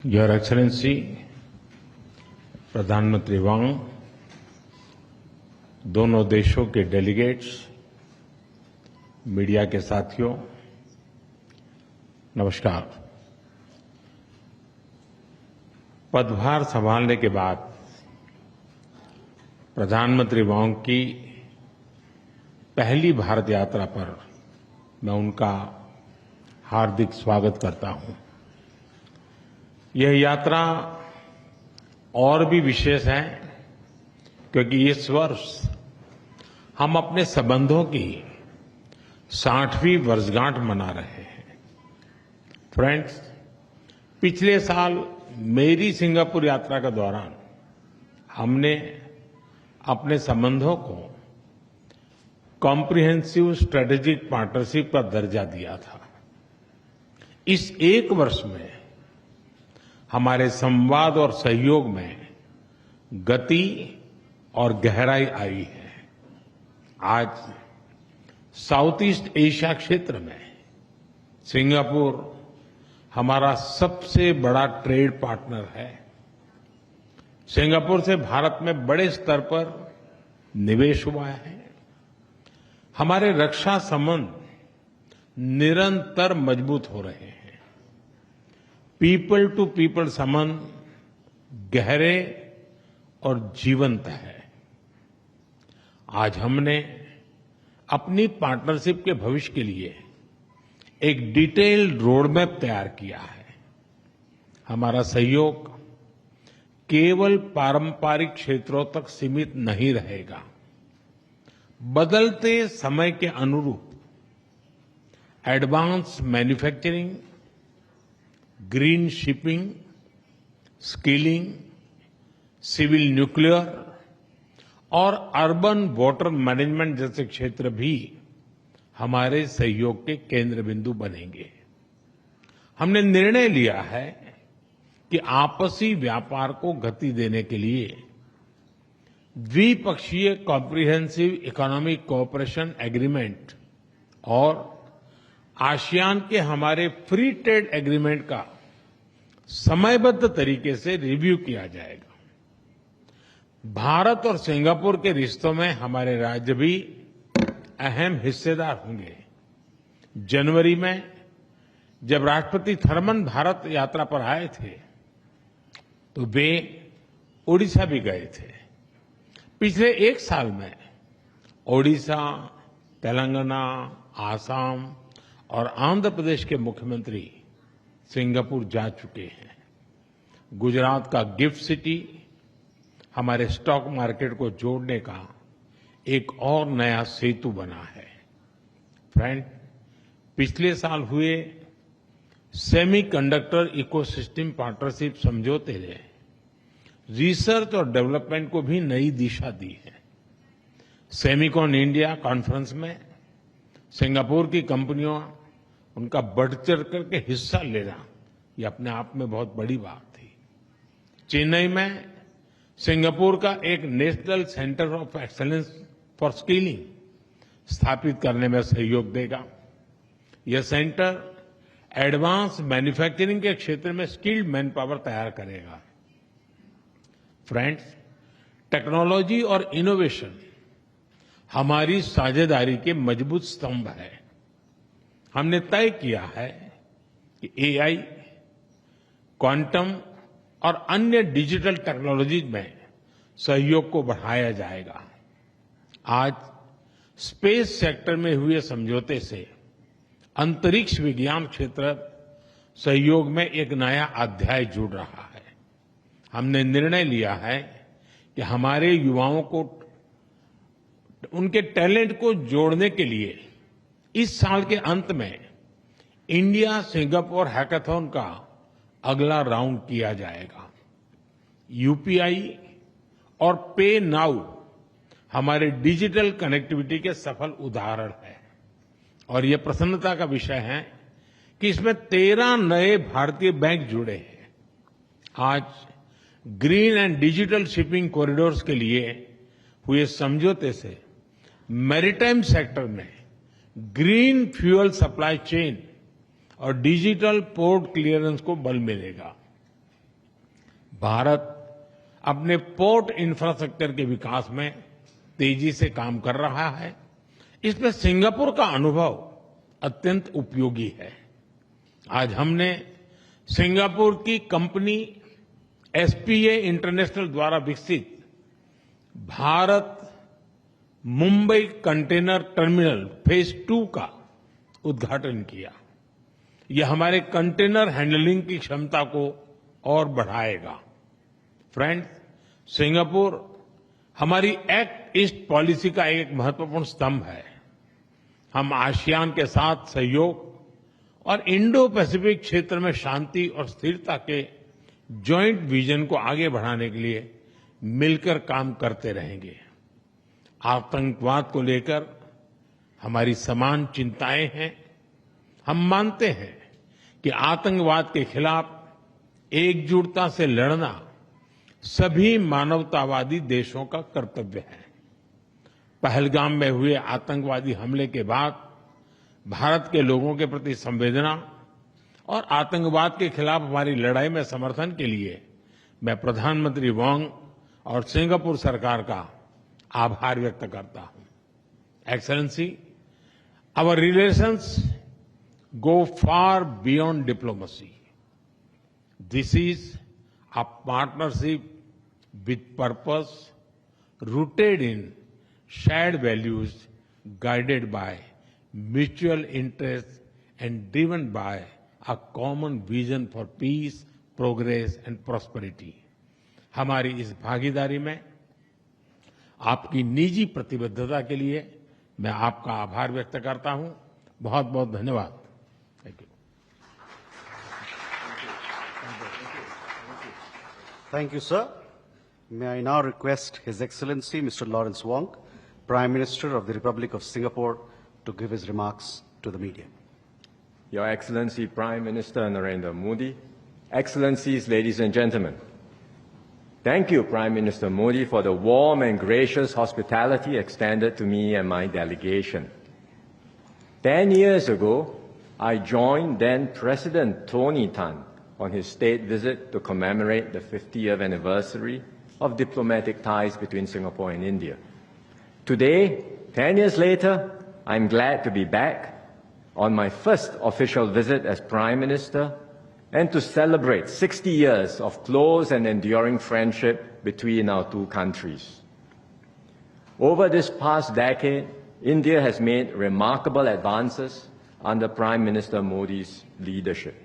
Your excellency प्रधानमंत्री वांग, दोनों देशों के डेलीगेट्स, मीडिया के साथियों, नमस्कार। पदभार संभालने के बाद प्रधानमंत्री वांग की पहली भारत यात्रा पर मैं उनका हार्दिक स्वागत करता हूं। यह यात्रा और भी विशेष है क्योंकि इस वर्ष हम अपने संबंधों की 60वीं वर्षगांठ मना रहे हैं। फ्रेंड्स, पिछले साल मेरी सिंगापुर यात्रा के दौरान हमने अपने संबंधों को कॉम्प्रिहेंसिव स्ट्रेटेजिक पार्टनरशिप का दर्जा दिया था। इस एक वर्ष में हमारे संवाद और सहयोग में गति और गहराई आई है। आज साउथ ईस्ट एशिया क्षेत्र में सिंगापुर हमारा सबसे बड़ा ट्रेड पार्टनर है। सिंगापुर से भारत में बड़े स्तर पर निवेश हुआ है। हमारे रक्षा संबंध निरंतर मजबूत हो रहे हैं। पीपल टू पीपल संबंध गहरे और जीवंत है। आज हमने अपनी पार्टनरशिप के भविष्य के लिए एक डिटेल्ड रोडमैप तैयार किया है। हमारा सहयोग केवल पारंपरिक क्षेत्रों तक सीमित नहीं रहेगा। बदलते समय के अनुरूप advance manufacturing, green shipping, skilling, civil nuclear और अर्बन वाटर मैनेजमेंट जैसे क्षेत्र भी हमारे सहयोग के केंद्र बिंदु बनेंगे। हमने निर्णय लिया है कि आपसी व्यापार को गति देने के लिए द्विपक्षीय कॉम्प्रिहेंसिव इकोनॉमिक कोऑपरेशन एग्रीमेंट और आसियान के हमारे फ्री ट्रेड एग्रीमेंट का समयबद्ध तरीके से रिव्यू किया जाएगा। भारत और सिंगापुर के रिश्तों में हमारे राज्य भी अहम हिस्सेदार होंगे। जनवरी में जब राष्ट्रपति थर्मन भारत यात्रा पर आए थे तो वे ओडिशा भी गए थे। पिछले एक साल में ओडिशा, तेलंगाना, आसाम और आंध्र प्रदेश के मुख्यमंत्री सिंगापुर जा चुके हैं। गुजरात का गिफ्ट सिटी हमारे स्टॉक मार्केट को जोड़ने का एक और नया सेतु बना है। फ्रेंड, पिछले साल हुए सेमीकंडक्टर इकोसिस्टम पार्टनरशिप समझौते ने रिसर्च और डेवलपमेंट को भी नई दिशा दी है। सेमिकॉन इंडिया कॉन्फ्रेंस में सिंगापुर की कंपनियों उनका बढ़ चढ़ करके हिस्सा लेना ये अपने आप में बहुत बड़ी बात थी। चेन्नई में सिंगापुर का एक national centre of excellence for skilling स्थापित करने में सहयोग देगा। यह सेंटर एडवांस मैन्युफैक्चरिंग के क्षेत्र में स्किल्ड मैन पावर तैयार करेगा। फ्रेंड्स, टेक्नोलॉजी और इनोवेशन हमारी साझेदारी के मजबूत स्तंभ है। हमने तय किया है कि एआई, क्वांटम और अन्य डिजिटल टेक्नोलॉजीज में सहयोग को बढ़ाया जाएगा। आज स्पेस सेक्टर में हुए समझौते से अंतरिक्ष विज्ञान क्षेत्र सहयोग में एक नया अध्याय जुड़ रहा है। हमने निर्णय लिया है कि हमारे युवाओं को उनके टैलेंट को जोड़ने के लिए इस साल के अंत में इंडिया सिंगापुर हैकाथॉन का अगला राउंड किया जाएगा। यूपीआई और पे नाउ हमारे डिजिटल कनेक्टिविटी के सफल उदाहरण हैं और ये प्रसन्नता का विषय है कि इसमें 13 नए भारतीय बैंक जुड़े हैं। आज green and digital shipping corridors के लिए हुए समझौते से मैरीटाइम सेक्टर में ग्रीन फ्यूल सप्लाई चेन और डिजिटल पोर्ट क्लियरेंस को बल मिलेगा। भारत अपने पोर्ट इंफ्रास्ट्रक्चर के विकास में तेजी से काम कर रहा है। इसमें सिंगापुर का अनुभव अत्यंत उपयोगी है। आज हमने सिंगापुर की कंपनी एसपीए इंटरनेशनल द्वारा विकसित Bharat Mumbai container terminal phase 2 का उद्घाटन किया। यह हमारे कंटेनर हैंडलिंग की क्षमता को और बढ़ाएगा। फ्रेंड्स, सिंगापुर हमारी एक्ट ईस्ट पॉलिसी का एक महत्वपूर्ण स्तंभ है। हम आसियान के साथ सहयोग और इंडो पैसिफिक क्षेत्र में शांति और स्थिरता के जॉइंट विजन को आगे बढ़ाने के लिए मिलकर काम करते रहेंगे। आतंकवाद को लेकर हमारी समान चिंताएं हैं। हम मानते हैं कि आतंकवाद के खिलाफ एकजुटता से लड़ना सभी मानवतावादी देशों का कर्तव्य है। पहलगाम में हुए आतंकवादी हमले के बाद भारत के लोगों के प्रति संवेदना और आतंकवाद के खिलाफ हमारी लड़ाई में समर्थन के लिए मैं प्रधानमंत्री वांग और सिंगापुर सरकार का आभार व्यक्त करता हूं। Excellency, our relations go far beyond diplomacy. This is a partnership with purpose, rooted in shared values, guided by mutual interests and driven by a common vision for peace, progress and prosperity. हमारी इस भागीदारी में आपकी निजी प्रतिबद्धता के लिए मैं आपका आभार व्यक्त करता हूं। बहुत बहुत धन्यवाद। Thank you. Thank you, sir. May I now request His Excellency Mr. Lawrence Wong, Prime Minister of the Republic of Singapore, to give his remarks to the media. Your Excellency Prime Minister Narendra Modi, Excellencies, ladies and gentlemen, thank you, Prime Minister Modi, for the warm and gracious hospitality extended to me and my delegation. 10 years ago, I joined then President Tony Tan on his state visit to commemorate the 50th anniversary of diplomatic ties between Singapore and India. Today, 10 years later, I'm glad to be back on my first official visit as Prime Minister and to celebrate 60 years of close and enduring friendship between our two countries. Over this past decade, India has made remarkable advances under Prime Minister Modi's leadership.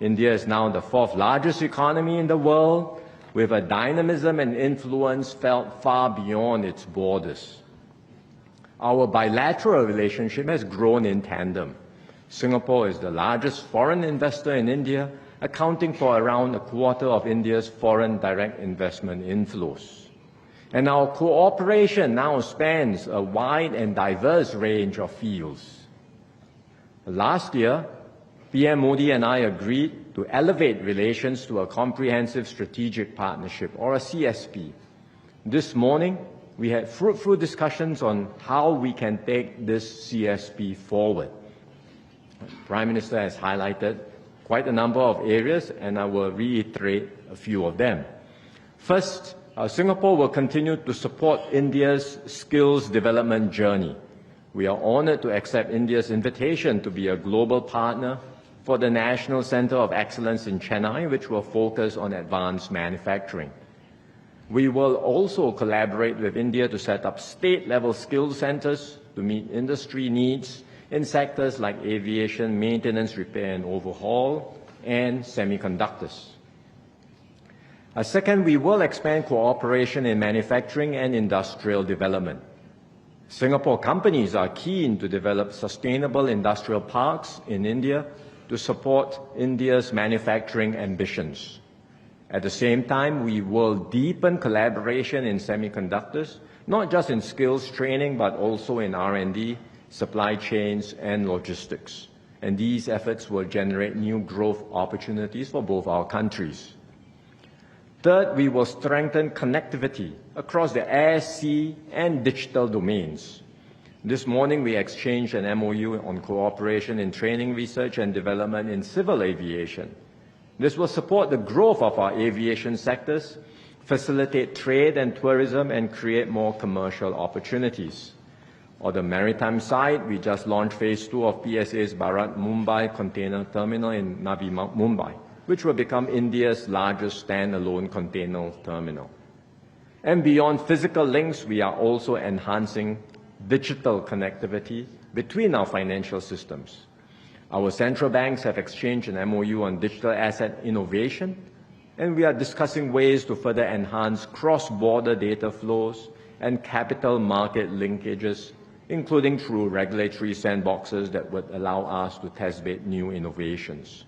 India is now the fourth largest economy in the world, with a dynamism and influence felt far beyond its borders. Our bilateral relationship has grown in tandem. Singapore is the largest foreign investor in India, accounting for around a quarter of India's foreign direct investment inflows. And our cooperation now spans a wide and diverse range of fields. Last year, PM Modi and I agreed to elevate relations to a comprehensive strategic partnership, or a CSP. This morning, we had fruitful discussions on how we can take this CSP forward. The Prime Minister has highlighted quite a number of areas, and I will reiterate a few of them. First, Singapore will continue to support India's skills development journey. We are honored to accept India's invitation to be a global partner for the National Center of Excellence in Chennai, which will focus on advanced manufacturing. We will also collaborate with India to set up state-level skills centers to meet industry needs in sectors like aviation, maintenance, repair and overhaul, and semiconductors. Second, we will expand cooperation in manufacturing and industrial development. Singapore companies are keen to develop sustainable industrial parks in India to support India's manufacturing ambitions. At the same time, we will deepen collaboration in semiconductors, not just in skills training, but also in R&D, supply chains, and logistics. And these efforts will generate new growth opportunities for both our countries. Third, we will strengthen connectivity across the air, sea, and digital domains. This morning, we exchanged an MOU on cooperation in training, research, and development in civil aviation. This will support the growth of our aviation sectors, facilitate trade and tourism, and create more commercial opportunities. On the maritime side, we just launched Phase 2 of PSA's Bharat Mumbai Container Terminal in Navi Mumbai, which will become India's largest standalone container terminal. And beyond physical links, we are also enhancing digital connectivity between our financial systems. Our central banks have exchanged an MOU on digital asset innovation, and we are discussing ways to further enhance cross-border data flows and capital market linkages, including through regulatory sandboxes that would allow us to test-bed new innovations.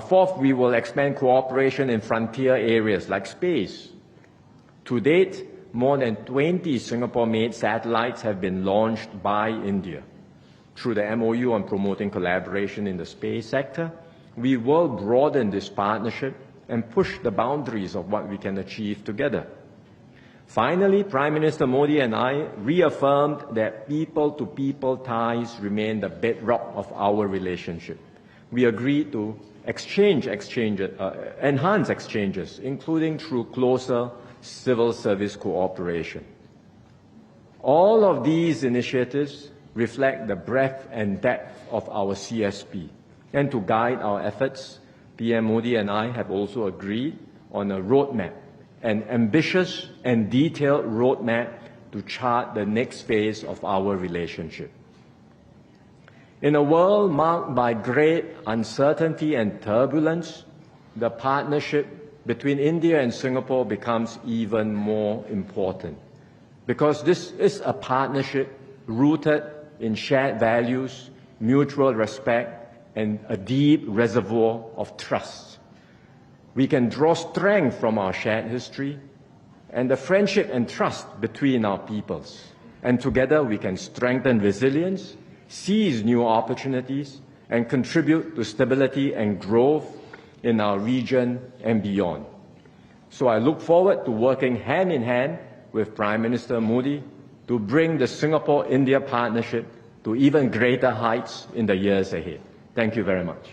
Fourth, we will expand cooperation in frontier areas like space. To date, more than 20 Singapore-made satellites have been launched by India. Through the MOU on promoting collaboration in the space sector, we will broaden this partnership and push the boundaries of what we can achieve together. Finally, Prime Minister Modi and I reaffirmed that people-to-people ties remain the bedrock of our relationship. We agreed to enhance exchanges, including through closer civil service cooperation. All of these initiatives reflect the breadth and depth of our CSP. And to guide our efforts, PM Modi and I have also agreed on a roadmap, an ambitious and detailed roadmap to chart the next phase of our relationship. In a world marked by great uncertainty and turbulence, the partnership between India and Singapore becomes even more important, because this is a partnership rooted in shared values, mutual respect, and a deep reservoir of trust. We can draw strength from our shared history and the friendship and trust between our peoples. And together we can strengthen resilience, seize new opportunities, and contribute to stability and growth in our region and beyond. So I look forward to working hand in hand with Prime Minister Modi to bring the Singapore-India partnership to even greater heights in the years ahead. Thank you very much.